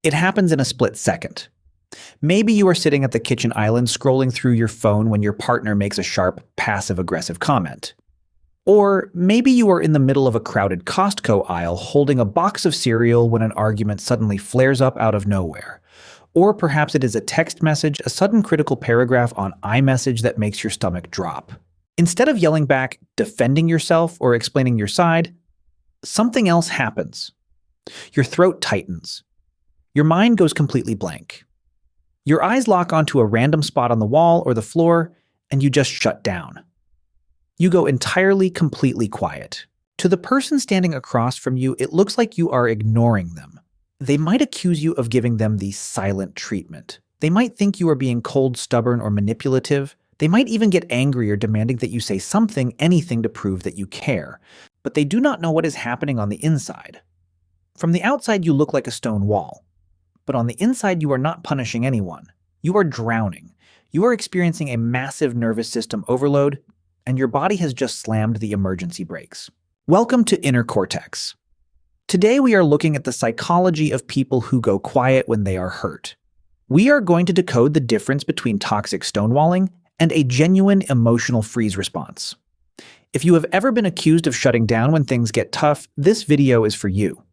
It happens in a split second. Maybe you are sitting at the kitchen island scrolling through your phone when your partner makes a sharp, passive-aggressive comment. Or maybe you are in the middle of a crowded Costco aisle holding a box of cereal when an argument suddenly flares up out of nowhere. Or perhaps it is a text message, a sudden critical paragraph on iMessage that makes your stomach drop. Instead of yelling back, defending yourself, or explaining your side, something else happens. Your throat tightens. Your mind goes completely blank. Your eyes lock onto a random spot on the wall or the floor, and you just shut down. You go entirely, completely quiet. To the person standing across from you, it looks like you are ignoring them. They might accuse you of giving them the silent treatment. They might think you are being cold, stubborn, or manipulative. They might even get angry or demanding that you say something, anything to prove that you care. But they do not know what is happening on the inside. From the outside, you look like a stone wall. But on the inside, you are not punishing anyone. You are drowning. You are experiencing a massive nervous system overload, and your body has just slammed the emergency brakes. Welcome to Inner Cortex. Today we are looking at the psychology of people who go quiet when they are hurt. We are going to decode the difference between toxic stonewalling and a genuine emotional freeze response. If you have ever been accused of shutting down when things get tough, this video is for you.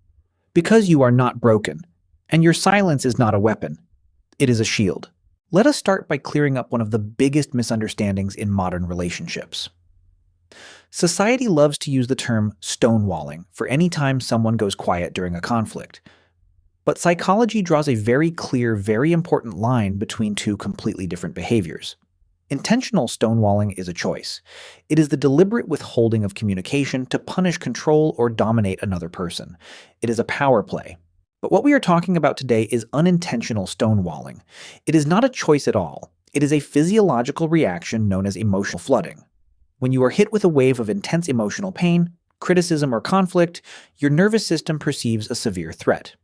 Because you are not broken, and your silence is not a weapon. It is a shield. Let us start by clearing up one of the biggest misunderstandings in modern relationships. Society loves to use the term stonewalling for any time someone goes quiet during a conflict. But psychology draws a very clear, very important line between two completely different behaviors. Intentional stonewalling is a choice. It is the deliberate withholding of communication to punish, control, or dominate another person. It is a power play. But what we are talking about today is unintentional stonewalling. It is not a choice at all. It is a physiological reaction known as emotional flooding. When you are hit with a wave of intense emotional pain, criticism, or conflict, your nervous system perceives a severe threat.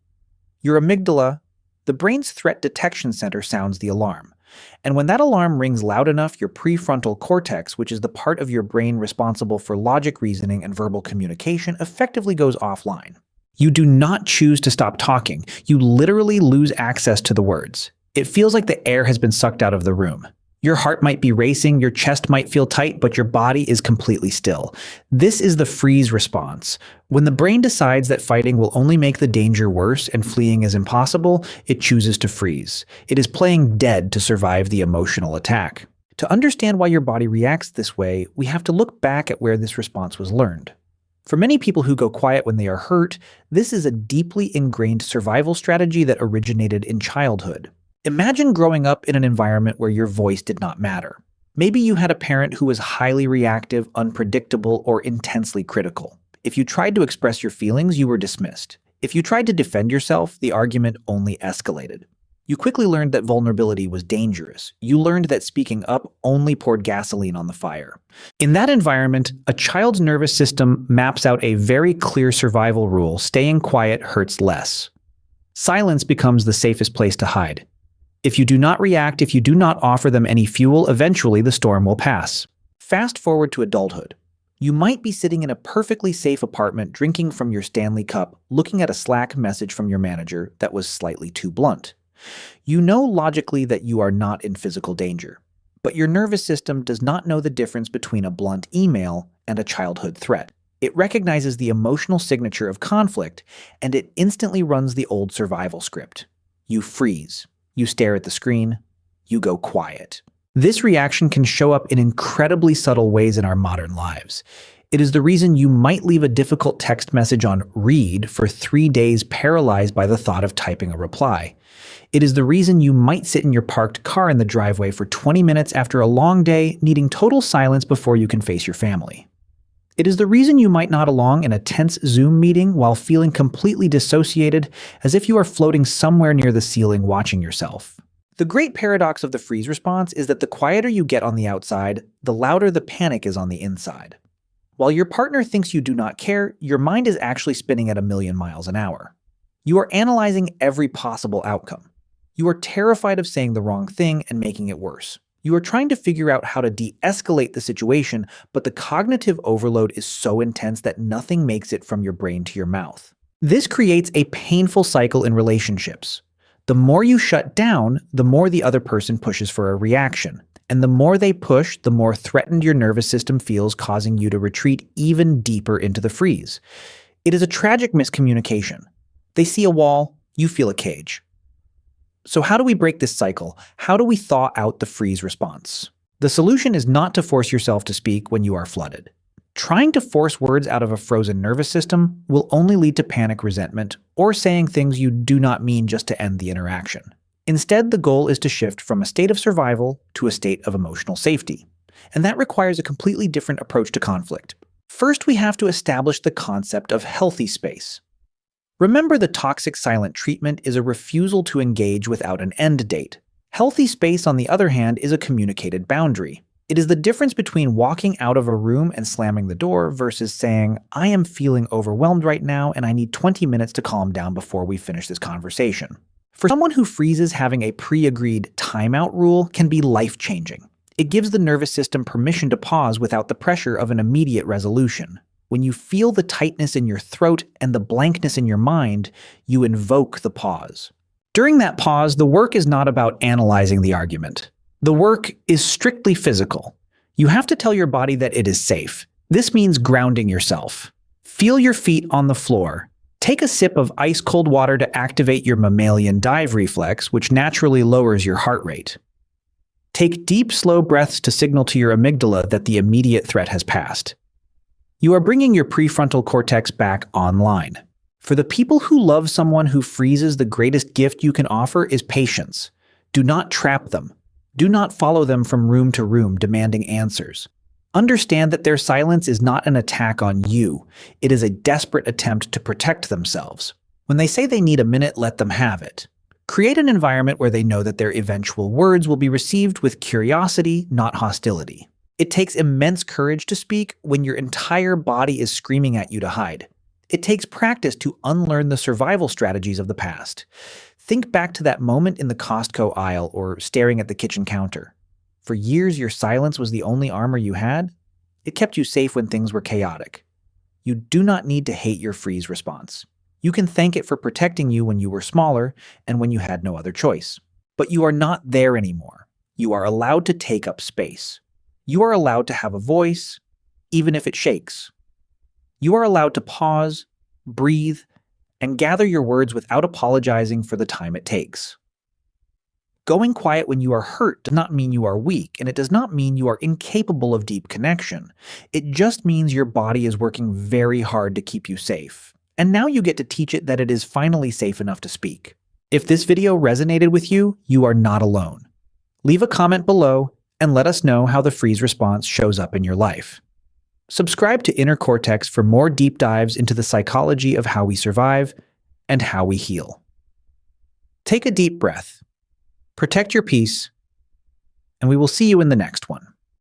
Your amygdala, the brain's threat detection center, sounds the alarm. And when that alarm rings loud enough, your prefrontal cortex, which is the part of your brain responsible for logic, reasoning, and verbal communication, effectively goes offline. You do not choose to stop talking. You literally lose access to the words. It feels like the air has been sucked out of the room. Your heart might be racing, your chest might feel tight, but your body is completely still. This is the freeze response. When the brain decides that fighting will only make the danger worse and fleeing is impossible, it chooses to freeze. It is playing dead to survive the emotional attack. To understand why your body reacts this way, we have to look back at where this response was learned. For many people who go quiet when they are hurt, this is a deeply ingrained survival strategy that originated in childhood. Imagine growing up in an environment where your voice did not matter. Maybe you had a parent who was highly reactive, unpredictable, or intensely critical. If you tried to express your feelings, you were dismissed. If you tried to defend yourself, the argument only escalated. You quickly learned that vulnerability was dangerous. You learned that speaking up only poured gasoline on the fire. In that environment, a child's nervous system maps out a very clear survival rule: staying quiet hurts less. Silence becomes the safest place to hide. If you do not react, if you do not offer them any fuel, eventually the storm will pass. Fast forward to adulthood. You might be sitting in a perfectly safe apartment, drinking from your Stanley cup, looking at a Slack message from your manager that was slightly too blunt. You know logically that you are not in physical danger, but your nervous system does not know the difference between a blunt email and a childhood threat. It recognizes the emotional signature of conflict, and it instantly runs the old survival script. You freeze. You stare at the screen. You go quiet. This reaction can show up in incredibly subtle ways in our modern lives. It is the reason you might leave a difficult text message on read for 3 days, paralyzed by the thought of typing a reply. It is the reason you might sit in your parked car in the driveway for 20 minutes after a long day, needing total silence before you can face your family. It is the reason you might nod along in a tense Zoom meeting while feeling completely dissociated, as if you are floating somewhere near the ceiling watching yourself. The great paradox of the freeze response is that the quieter you get on the outside, the louder the panic is on the inside. While your partner thinks you do not care, your mind is actually spinning at 1,000,000 miles an hour. You are analyzing every possible outcome. You are terrified of saying the wrong thing and making it worse. You are trying to figure out how to de-escalate the situation, but the cognitive overload is so intense that nothing makes it from your brain to your mouth. This creates a painful cycle in relationships. The more you shut down, the more the other person pushes for a reaction. And the more they push, the more threatened your nervous system feels, causing you to retreat even deeper into the freeze. It is a tragic miscommunication. They see a wall, you feel a cage. So how do we break this cycle? How do we thaw out the freeze response? The solution is not to force yourself to speak when you are flooded. Trying to force words out of a frozen nervous system will only lead to panic, resentment, or saying things you do not mean just to end the interaction. Instead, the goal is to shift from a state of survival to a state of emotional safety. And that requires a completely different approach to conflict. First, we have to establish the concept of healthy space. Remember, the toxic silent treatment is a refusal to engage without an end date. Healthy space, on the other hand, is a communicated boundary. It is the difference between walking out of a room and slamming the door versus saying, "I am feeling overwhelmed right now and I need 20 minutes to calm down before we finish this conversation." For someone who freezes, having a pre-agreed timeout rule can be life-changing. It gives the nervous system permission to pause without the pressure of an immediate resolution. When you feel the tightness in your throat and the blankness in your mind, you invoke the pause. During that pause, the work is not about analyzing the argument. The work is strictly physical. You have to tell your body that it is safe. This means grounding yourself. Feel your feet on the floor. Take a sip of ice-cold water to activate your mammalian dive reflex, which naturally lowers your heart rate. Take deep, slow breaths to signal to your amygdala that the immediate threat has passed. You are bringing your prefrontal cortex back online. For the people who love someone who freezes, the greatest gift you can offer is patience. Do not trap them. Do not follow them from room to room demanding answers. Understand that their silence is not an attack on you. It is a desperate attempt to protect themselves. When they say they need a minute, let them have it. Create an environment where they know that their eventual words will be received with curiosity, not hostility. It takes immense courage to speak when your entire body is screaming at you to hide. It takes practice to unlearn the survival strategies of the past. Think back to that moment in the Costco aisle or staring at the kitchen counter. For years, your silence was the only armor you had. It kept you safe when things were chaotic. You do not need to hate your freeze response. You can thank it for protecting you when you were smaller and when you had no other choice. But you are not there anymore. You are allowed to take up space. You are allowed to have a voice, even if it shakes. You are allowed to pause, breathe, and gather your words without apologizing for the time it takes. Going quiet when you are hurt does not mean you are weak, and it does not mean you are incapable of deep connection. It just means your body is working very hard to keep you safe. And now you get to teach it that it is finally safe enough to speak. If this video resonated with you, you are not alone. Leave a comment below and let us know how the freeze response shows up in your life. Subscribe to Inner Cortex for more deep dives into the psychology of how we survive and how we heal. Take a deep breath, protect your peace, and we will see you in the next one.